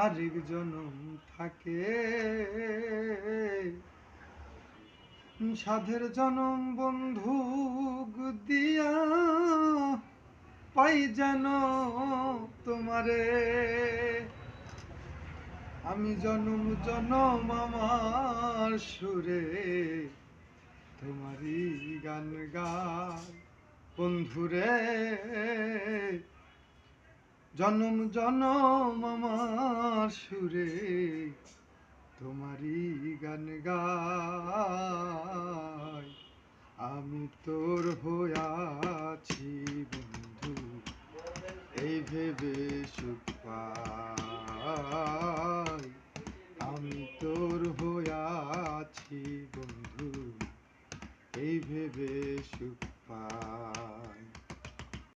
আরেক জনম থাকে। সাধের জনম বন্ধুক দিয়া পাই যেন তোমারে। আমি জনম জনম আমার সুরে তোমারই গান গাই বন্ধুরে। জনম জনম আমার সুরে তোমারই গান গাই। আমি তোর হইয়াছি বন্ধু এই ভেবে সুখ পাই। আমি তোর হইয়াছি বন্ধু এই ভেবে সুখ